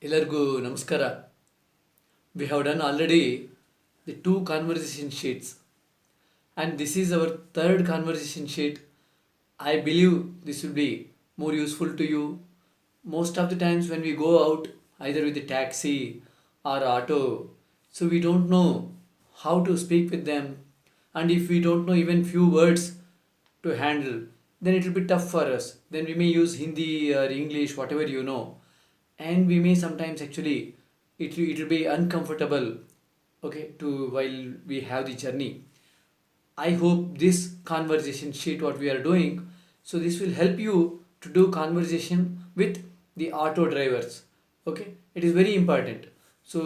ಎಲ್ಲರಿಗೂ ನಮಸ್ಕಾರ. We have done already the two conversation sheets, and this is our third conversation sheet. I believe this will be more useful to you. Most of the times when we go out, either with the taxi or auto, so we don't know how to speak with them, and if we don't know even few words to handle, then it will be tough for us. Then we may use Hindi or English, whatever you know, and we may sometimes actually it will be uncomfortable, okay, to while we have the journey. I hope this conversation sheet what we are doing, so this will help you to do conversation with the auto drivers. Okay, it is very important. So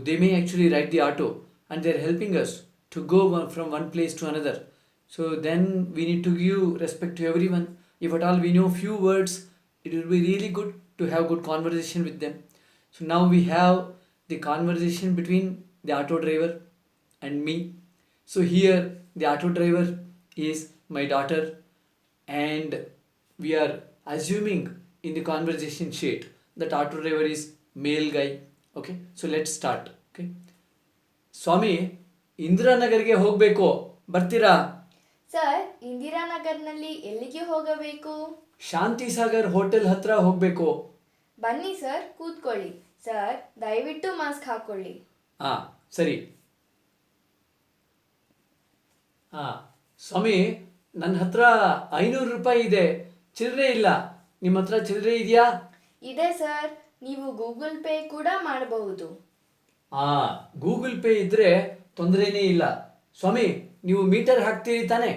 they may actually ride the auto and they are helping us to go from one place to another. So then we need to give respect to everyone. If at all we know few words, it will be really good to have good conversation with them. So now we have the conversation between the auto driver and me. So here the auto driver is my daughter, and we are assuming in the conversation sheet that auto driver is male guy. Okay, so let's start. Okay, ಸ್ವಾಮಿ, ಇಂದಿರಾನಗರ್ಗೆ ಹೋಗಬೇಕು, ಬರ್ತೀರಾ? Sir, ಇಂದಿರಾನಗರ್ನಲ್ಲಿ ಎಲ್ಲಿಗೆ ಹೋಗಬೇಕು? ಶಾಂತಿ Sagar hotel ಹತ್ರ ಹೋಗಬೇಕು. ಬನ್ನಿ sir, ಕೂತ್ಕೊಳ್ಳಿ. Sir, ದಯವಿಟ್ಟು mask ಹಾಕೊಳ್ಳಿ. ಹಾಂ, ಸರಿ. ಹಾಂ ಸ್ವಾಮಿ, ನನ್ನ ಹತ್ರ 500 ರೂಪಾಯಿ ಇದೆ, ಚಿಲ್ಲರೆ ಇಲ್ಲ. ನಿಮ್ಮ ಹತ್ರ ಚಿಲ್ಲರೆ ಇದೆಯಾ? ಇದೆ ಸರ್, ನೀವು ಗೂಗಲ್ ಪೇ ಕೂಡ ಮಾಡಬಹುದು. ಹಾಂ, ಗೂಗಲ್ ಪೇ ಇದ್ದರೆ ತೊಂದರೆನೇ ಇಲ್ಲ. ಸ್ವಾಮಿ, ನೀವು ಮೀಟರ್ ಹಾಕ್ತೀರಿ ತಾನೇ?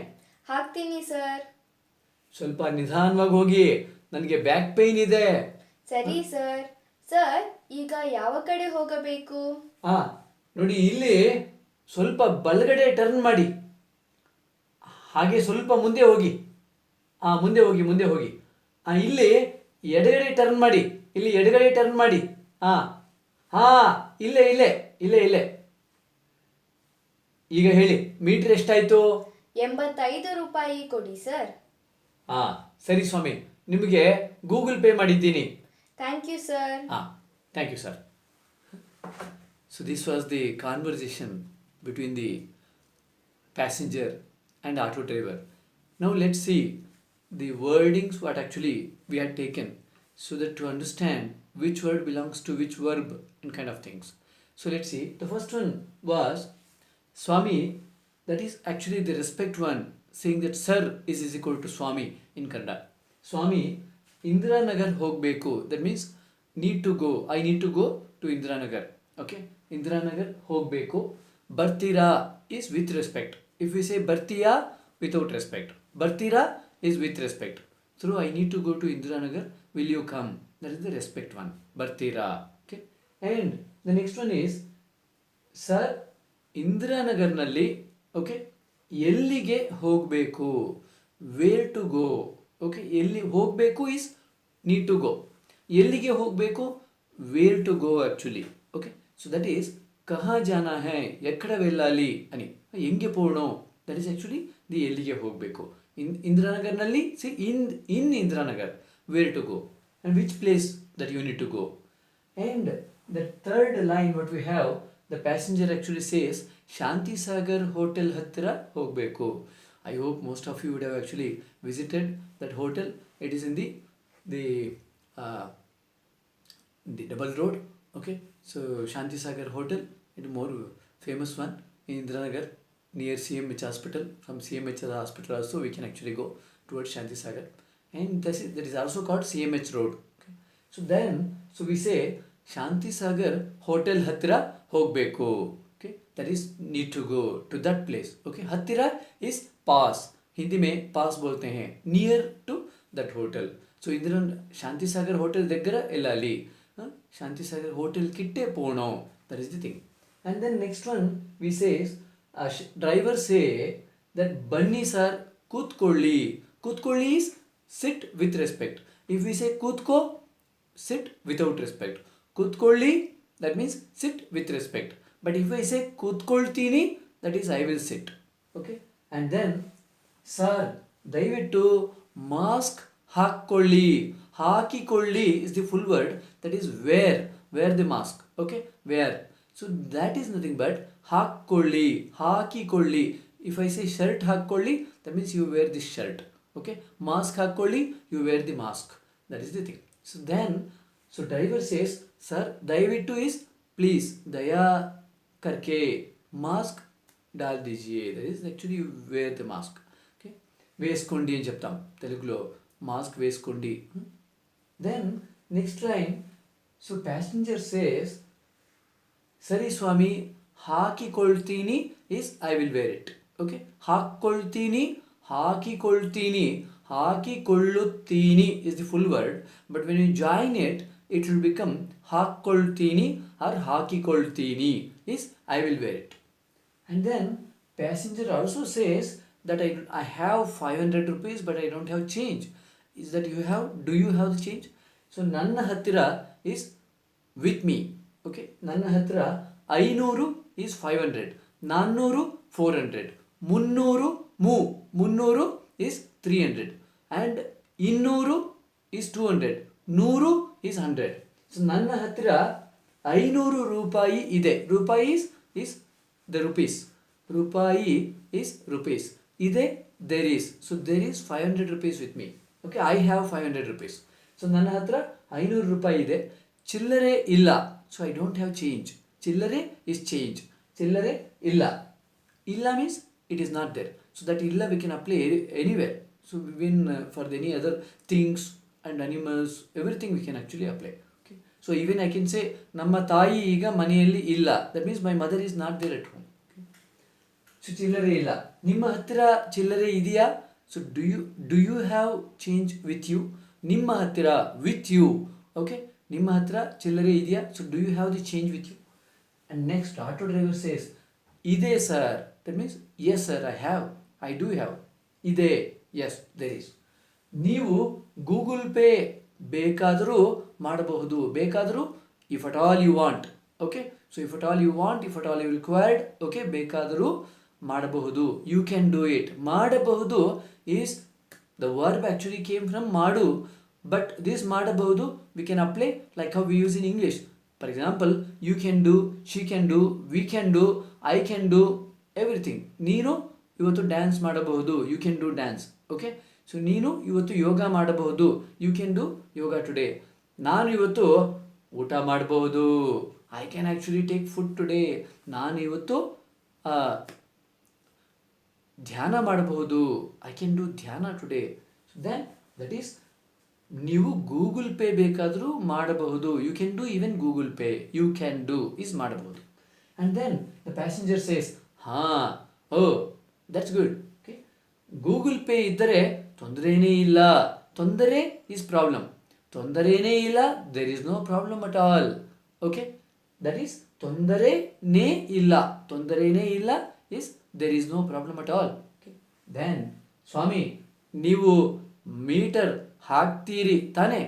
ಹಾಕ್ತೀನಿ ಸರ್. ಸ್ವಲ್ಪ ನಿಧಾನವಾಗಿ ಹೋಗಿ, ನನಗೆ ಬ್ಯಾಕ್ ಪೇಯ್ನ್ ಇದೆ. ಸರಿ ಸರ್. ಸರ್, ಈಗ ಯಾವ ಕಡೆ ಹೋಗಬೇಕು? ಹಾಂ, ನೋಡಿ, ಇಲ್ಲಿ ಸ್ವಲ್ಪ ಬಲಗಡೆ ಟರ್ನ್ ಮಾಡಿ, ಹಾಗೆ ಸ್ವಲ್ಪ ಮುಂದೆ ಹೋಗಿ. ಹಾಂ, ಮುಂದೆ ಹೋಗಿ, ಮುಂದೆ ಹೋಗಿ. ಹಾಂ, ಇಲ್ಲಿ ಎಡಗಡೆ ಟರ್ನ್ ಮಾಡಿ, ಇಲ್ಲಿ ಎಡಗಡೆ ಟರ್ನ್ ಮಾಡಿ. ಹಾಂ ಹಾಂ, ಇಲ್ಲೇ ಇಲ್ಲೇ ಇಲ್ಲೇ ಇಲ್ಲೇ. ಈಗ ಹೇಳಿ, ಮೀಟ್ರ್ ಎಷ್ಟಾಯಿತು? 85 ರೂಪಾಯಿ ಕೊಡಿ ಸರ್. ಹಾಂ, ಸರಿ ಸ್ವಾಮಿ, ನಿಮಗೆ ಗೂಗಲ್ ಪೇ ಮಾಡಿದ್ದೀನಿ. Thank you sir. Ah, thank you, sir. So this was the conversation between the passenger and auto driver. Now let's see the wordings what actually we had taken, so that to understand which word belongs to which verb and kind of things. So let's see. The first one was Swami. That is actually the respect one, saying that sir is equal to Swami in Kannada. Swami, Indiranagar ಹೋಗಬೇಕು. That means need to go. I need to go to Indiranagar. Okay, Indiranagar ಹೋಗಬೇಕು. ಬರ್ತೀರಾ is with respect. If we say ಬರ್ತೀಯಾ without respect, ಬರ್ತೀರಾ is with respect. So I need to go to Indiranagar. Will you come? That is the respect one. ಬರ್ತೀರಾ. Okay, and the next one is sir, ಇಂದಿರಾನಗರ್ನಲ್ಲಿ okay ಎಲ್ಲಿಗೆ ಹೋಗಬೇಕು? Where to go. Okay, ಎಲ್ಲಿ ಹೋಗಬೇಕು is need to go. ಎಲ್ಲಿಗೆ ಹೋಗಬೇಕು? Where to go actually. Okay, so that is ಕಹಾ ಜಾನಾ ಹೈ, ಎಕ್ಕಡ ವೆಲ್ಲಾಲಿ అని. ಹೆಂಗೆ ಪೋಣೋ, ದಟ್ ಈಸ್ ಆ್ಯಕ್ಚುಲಿ ದಿ ಎಲ್ಲಿಗೆ ಹೋಗಬೇಕು. ಇಂದಿರಾನಗರ್ನಲ್ಲಿ see in Indiranagar, where to go and which place that you need to go. And the third line what we have, the passenger actually says Shanti Sagar hotel ಹತ್ತಿರ ಹೋಗಬೇಕು. I hope most of you would have actually visited that hotel. It is in the double road. Okay, so Shanti Sagar hotel, it is more famous one in Indiranagar near CMH hospital. From CMH hospital also we can actually go towards Shanti Sagar, and that is also called CMH road. Okay, so then we say Shanti Sagar hotel ಹತ್ತಿರ ಹೋಗಬೇಕು. Okay, that is need to go to that place. Okay, हत्तिरा is pass. Hindi में पास बोलते हैं, near to that hotel. So Indira Shanti Sagar hotel దగ్గర వెళ్ళాలి. शांति सागर hotel కిట్టే పోణం. That is the thing. And then next one we says driver say that ಬನ್ನಿ sir ಕೂತ್ಕೊಳ್ಳಿ. ಕೂತ್ಕೊಳ್ಳಿ is sit with respect. If we say ಕೂತ್ಕೋ, sit without respect. ಕೂತ್ಕೊಳ್ಳಿ, that means sit with respect. But if I say ಕೂತ್ಕೊಳ್ತೀನಿ, that is I will sit. Okay, and then sir ದಯವಿಟ್ಟು mask ಹಾಕ್ಕೊಳ್ಳಿ. ಹಾಕಿಕೊಳ್ಳಿ is the full word, that is wear the mask. Okay, wear. So that is nothing but ಹಾಕ್ಕೊಳ್ಳಿ, ಹಾಕಿಕೊಳ್ಳಿ. If I say shirt ಹಾಕ್ಕೊಳ್ಳಿ, that means you wear this shirt. Okay, mask ಹಾಕ್ಕೊಳ್ಳಿ, you wear the mask. That is the thing. So then, so driver says, sir, ದಯವಿಟ್ಟು is please, दया करके mask डाल दीजिए. That is actually you wear the mask. Okay, వేసుకోండి అని చెప్తాం తెలుగులో, mask వేసుకోండి. Then next line, so passenger says, ಸರಿ ಸ್ವಾಮಿ ಹಾಕಿಕೊಳ್ತೀನಿ is I will wear it. Okay, ಹಾಕ್ಕೊಳ್ತೀನಿ, ಹಾಕಿಕೊಳ್ತೀನಿ, ಹಾಕಿಕೊಳ್ಳುತ್ತೀನಿ is the full word, but when you join it, it will become ಹಾಕ್ಕೊಳ್ತೀನಿ or ಹಾಕಿಕೊಳ್ತೀನಿ is I will wear it. And then passenger also says that I have 500 rupees but I don't have change. Is that do you have the change? So ನನ್ನ ಹತ್ತಿರ is with me. Okay, ನನ್ನ ಹತ್ತಿರ 500 is 500, 400 400, 300 is 300, and 200 is 200, 100 is 100. So ನನ್ನ ಹತ್ತಿರ 500 ರೂಪಾಯಿ ಇದೆ. ರೂಪಾಯಿ is the rupees. ರೂಪಾಯಿ is rupees. ಇದೆ there is. So there is 500 rupees with me. Okay, I have 500 rupees. So ನನ್ನ ಹತ್ರ 500 ರೂಪಾಯಿ ಇದೆ. ಚಿಲ್ಲರೆ ಇಲ್ಲ. So I don't have change. ಚಿಲ್ಲರೆ is change. ಚಿಲ್ಲರೆ ಇಲ್ಲ. ಇಲ್ಲ means it is not there. So that illa we can apply anywhere. So even for any other things and animals, everything we can actually apply. Okay. So even I can say ನಮ್ಮ ತಾಯಿ ಈಗ ಮನೆಯಲ್ಲಿ ಇಲ್ಲ. That means my mother is not there at home. Okay. So ಚಿಲ್ಲರೆ ಇಲ್ಲ. ನಿಮ್ಮ ಹತ್ತಿರ ಚಿಲ್ಲರೆ ಇದೆಯಾ? So do you have change with you? ನಿಮ್ಮ ಹತ್ತಿರ with you. Okay. ನಿಮ್ಮ ಹತ್ತಿರ ಚಿಲ್ಲರೆ ಇದೆಯಾ? So do you have the change with you? And next auto driver says, ಇದೆ sir. That means yes sir, I do have. ಇದೆ, yes there is. ನೀವು Google Pay ಬೇಕಾದರೂ ಮಾಡಬಹುದು. ಬೇಕಾದರೂ if at all you want. Okay, so if at all you want, if at all you required, okay, ಬೇಕಾದರೂ ಮಾಡಬಹುದು. You can do it. ಮಾಡಬಹುದು is the verb actually came from ಮಾಡು, but this ಮಾಡಬಹುದು we can apply like how we use in English. For example, you can do, she can do, we can do, I can do, everything. ನೀನು ಇವತ್ತು dance ಮಾಡಬಹುದು. You can do dance. Okay, so ನೀನು ಇವತ್ತು ಯೋಗ ಮಾಡಬಹುದು. You can do yoga today. ನಾನು ಇವತ್ತು ಊಟ ಮಾಡಬಹುದು. I can actually take food today. ನಾನು ಇವತ್ತು ಧ್ಯಾನ ಮಾಡಬಹುದು. I can do ಧ್ಯಾನ today. So then that is, ನೀವು ಗೂಗಲ್ ಪೇ ಬೇಕಾದರೂ ಮಾಡಬಹುದು. You can do even Google Pay. You can do is ಮಾಡಬಹುದು. And then the passenger says, that's good. Okay, Google Pay ಇದ್ದರೆ ತೊಂದರೆನೇ ಇಲ್ಲ. ತೊಂದರೆ ಈಸ್ ಪ್ರಾಬ್ಲಮ್. ತೊಂದರೆನೇ ಇಲ್ಲ, there is no problem at all. Okay, that is ತೊಂದರೆನೇ ಇಲ್ಲ. ತೊಂದರೆನೇ ಇಲ್ಲ is there is no problem at all. Okay, then ಸ್ವಾಮಿ ನೀವು ಮೀಟರ್ ಹಾಕ್ತೀರಿ ತಾನೇ?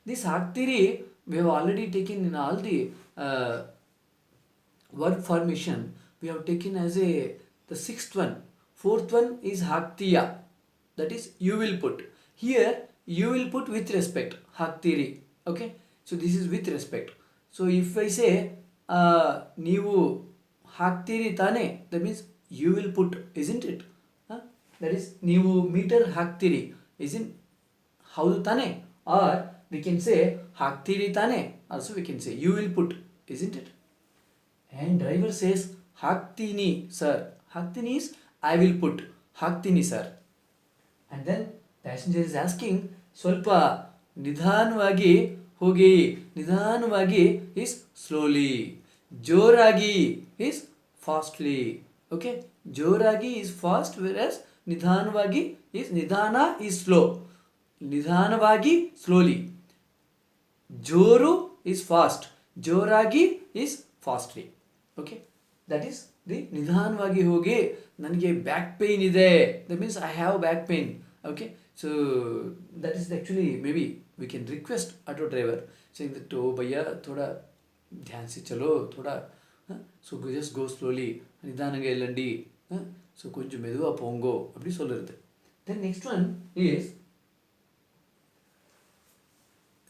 ದಿಸ್ ಹಾಕ್ತೀರಿ we have already taken in all the verb formation. We have taken as the sixth one. Fourth one is ಹಾಕ್ತೀಯ. That is you will put. Here you will put with respect. ಹಾಕ್ತೀರಿ. Okay, so this is with respect. So if I say ನೀವು ಹಾಕ್ತೀರಿ ತಾನೇ, that means you will put, isn't it? That is ನೀವು meter ಹಾಕ್ತೀರಿ, isn't ಹೌದು ತಾನೇ? Or we can say ಹಾಕ್ತೀರಿ ತಾನೇ. Also we can say you will put, isn't it? And driver says ಹಾಕ್ತೀನಿ sir. ಹಾಕ್ತೀನಿ is I will put. ಹಾಕ್ತೀನಿ sir. And then passenger is asking, ಸ್ವಲ್ಪ ನಿಧಾನವಾಗಿ ಹೋಗಿ. ನಿಧಾನವಾಗಿ is slowly. ಜೋರಾಗಿ is fastly. Okay, ಜೋರಾಗಿ is fast, whereas ನಿಧಾನವಾಗಿ is ನಿಧಾನ is slow. ನಿಧಾನವಾಗಿ slowly. ಜೋರು is fast. ಜೋರಾಗಿ is fastly. Okay, that is the ನಿಧಾನವಾಗಿ ಹೋಗಿ. ನನಗೆ ಬ್ಯಾಕ್ ಪೇನ್ ಇದೆ. That means I have back pain. Okay, so that is actually maybe we can request auto driver saying that oh भैया थोड़ा ध्यान से चलो, थोड़ा so just go slowly. நிதானங்க இல்லண்டி, so கொஞ்சம் மெதுவா போங்கோ அப்படி சொல்லுறது. Then next one is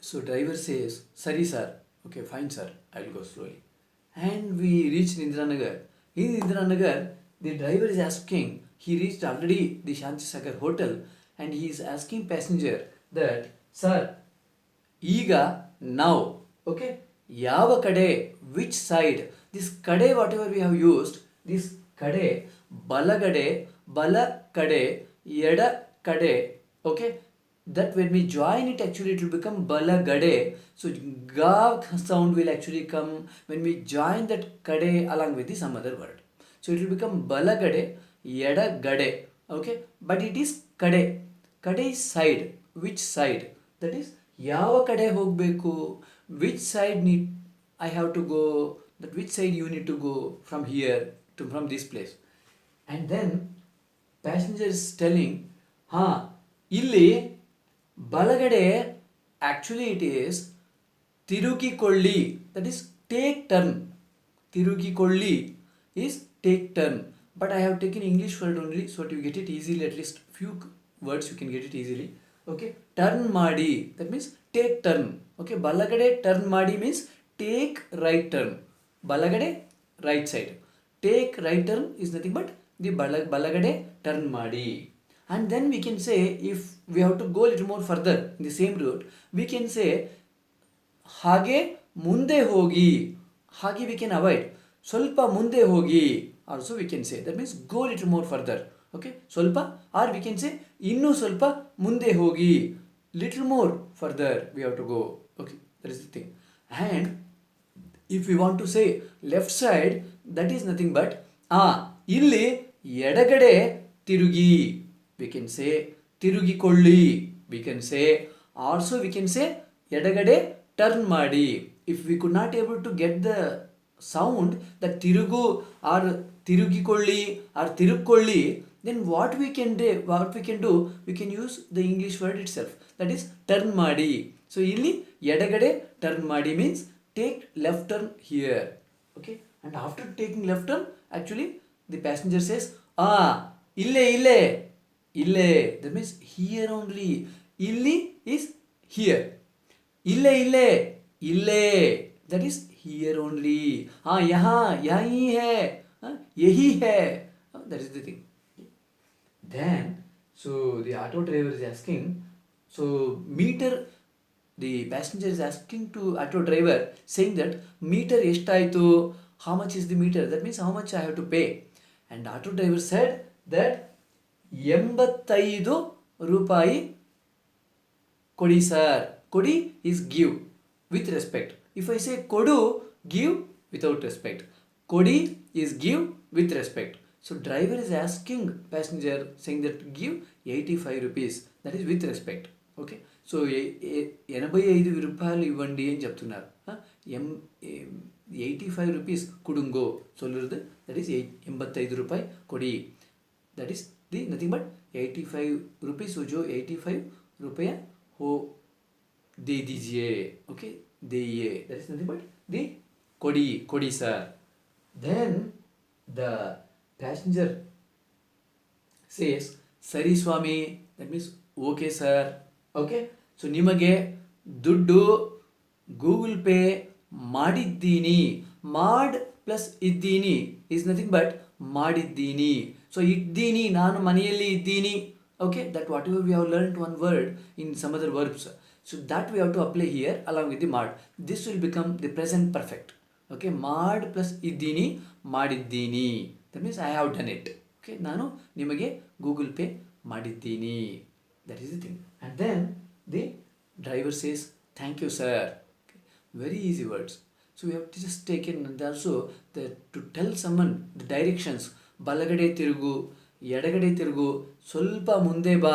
So driver says, "Sorry sir." "Okay, fine sir, I will go slowly." And we reached Indiranagar. In Indiranagar, the driver is asking, he reached already the Shanti Sagar hotel, and he is asking passenger that, "Sir, ಈಗ now, okay, ಯಾವ ಕಡೆ, which side, this ಕಡೆ whatever we have used, this ಕಡೆ ಬಲಗಡೆ, ಬಲ ಕಡೆ, ಎಡ ಕಡೆ, okay, that when we join it actually it will become balagade. So ga sound will actually come when we join that kade along with the some other word. So it will become balagade, yeda gade, okay, but it is kade. Kade is side. Which side? That is ಯಾವ ಕಡೆ ಹೋಗಬೇಕು, which side need I have to go, that which side you need to go from here to from this place. And then passenger is telling, ಇಲ್ಲಿ ಬಲಗಡೆ actually it is ತಿರುಗಿಕೊಳ್ಳಿ, that is take turn. ತಿರುಗಿಕೊಳ್ಳಿ is take turn, but I have taken English word only so to get it easily, at least few words you can get it easily. Okay, turn ಮಾಡಿ, that means take turn. Okay, ಬಲಗಡೆ turn ಮಾಡಿ means take right turn. ಬಲಗಡೆ right side, take right turn is nothing but the ಬಲಗಡೆ turn ಮಾಡಿ. And then we can say, if we have to go a little more further in the same route, we can say ಹಾಗೆ ಮುಂದೆ ಹೋಗಿ. ಹಾಗೆ we can avoid. ಸ್ವಲ್ಪ ಮುಂದೆ ಹೋಗಿ also we can say, that means go a little more further. Okay, ಸ್ವಲ್ಪ, or we can say ಇನ್ನೂ ಸ್ವಲ್ಪ ಮುಂದೆ ಹೋಗಿ, little more further we have to go. Okay, that is the thing. And if we want to say left side, that is nothing but ಇಲ್ಲಿ ಎಡಗಡೆ ತಿರುಗಿ, we can say ತಿರುಗಿಕೊಳ್ಳಿ, we can say, also we can say ಎಡಗಡೆ turn ಮಾಡಿ. If we could not able to get the sound that ತಿರುಗು or ತಿರುಗಿಕೊಳ್ಳಿ or ತಿರುಗಿಕೊಳ್ಳಿ, then what we can do, we can use the English word itself, that is turn ಮಾಡಿ. So ಇಲ್ಲಿ ಎಡಗಡೆ turn ಮಾಡಿ means take left turn here. Okay, and after taking left turn, actually the passenger says, ಇಲ್ಲೇ, that means here only. ಇಲ್ಲಿ is here. ಇಲ್ಲೇ, that is here only. यहाँ, यहीं है, यही है. That is the thing. Then, so the auto driver is asking, so meter, the passenger is asking to auto driver, saying that meter ಎಷ್ಟಾಯಿತು, how much is the meter, that means how much I have to pay. And auto driver said that 85 ರೂಪಾಯಿ ಕೊಡಿ sir. ಕೊಡಿ is give with respect. If I say ಕೊಡು, give without respect. ಕೊಡಿ is give with respect. So driver is asking passenger, saying that give 85 rupees, that is with respect. Okay, so 85 రూపాయలు ఇవ్వండి అని చెప్తున్నారు. 85 rupees కుడుంగో சொல்லுறது, that is 85 ರೂಪಾಯಿ ಕೊಡಿ, that is the nothing but 85 rupees जो 85 रुपया हो दे दीजिए. Okay, देइए, that is nothing but the कोडी sir. Then the passenger says, ಸರಿ ಸ್ವಾಮಿ, that means okay sir. Okay, so ನಿಮಗೆ ದುಡ್ಡು ಗೂಗಲ್ ಪೇ ಮಾಡಿದ್ದೀನಿ. ಮಾಡ್ ಪ್ಲಸ್ ಇದ್ದೀನಿ is nothing but ಮಾಡಿದ್ದೀನಿ. So ಇದ್ದೀನಿ, ನಾನು ಮನೆಯಲ್ಲಿ ಇದ್ದೀನಿ. Okay, that whatever we have learned one word in some other verbs, so that we have to apply here along with the mad. This will become the present perfect. Okay, mad plus ಇದ್ದೀನಿ, ಮಾಡಿದ್ದೀನಿ, that means I have done it. Okay, ನಾನು ನಿಮಗೆ Google pay ಮಾಡಿದ್ದೀನಿ. That is the thing. And then the driver says, thank you sir. Okay, very easy words. So we have to just take in, and also to tell someone the directions, ಬಲಗಡೆ ತಿರುಗು, ಎಡಗಡೆ ತಿರುಗು, ಸ್ವಲ್ಪ ಮುಂದೆ ಬಾ,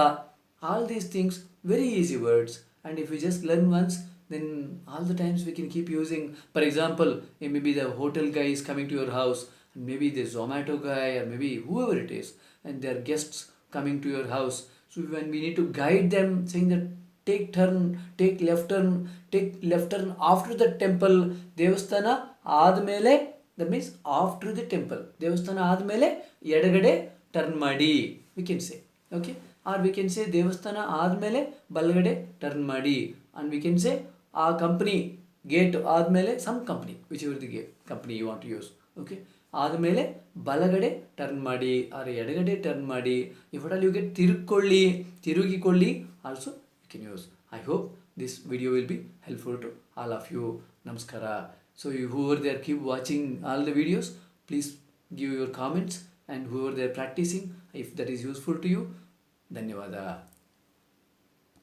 all these things, very easy words. And if we just learn once, then all the times we can keep using. For example, maybe the hotel guy is coming to your house, and maybe the Zomato guy, or maybe whoever it is, and their guests coming to your house. So when we need to guide them, saying that take left turn after the temple, ದೇವಸ್ಥಾನ ಆದಮೇಲೆ, that means after the temple, ದೇವಸ್ಥಾನ ಆದಮೇಲೆ ಎಡಗಡೆ turn ಮಾಡಿ, we can say. Okay, or we can say ದೇವಸ್ಥಾನ ಆದಮೇಲೆ ಬಲಗಡೆ turn ಮಾಡಿ, and we can say ಆ ಕಂಪ್ನಿ ಗೇಟ್ ಆದಮೇಲೆ some company which ever the company you want to use. Okay, ಆದಮೇಲೆ ಬಲಗಡೆ ಟರ್ನ್ ಮಾಡಿ ಆರ್ ಎಡಗಡೆ ಟರ್ನ್ ಮಾಡಿ. If at all you get ತಿರುಗಿಕೊಳ್ಳಿ also you can use. I hope this video will be helpful to all of you. Namaskara. So whoever they are keep watching all the videos, please give your comments, and whoever they are practicing, if that is useful to you, ಧನ್ಯವಾದ.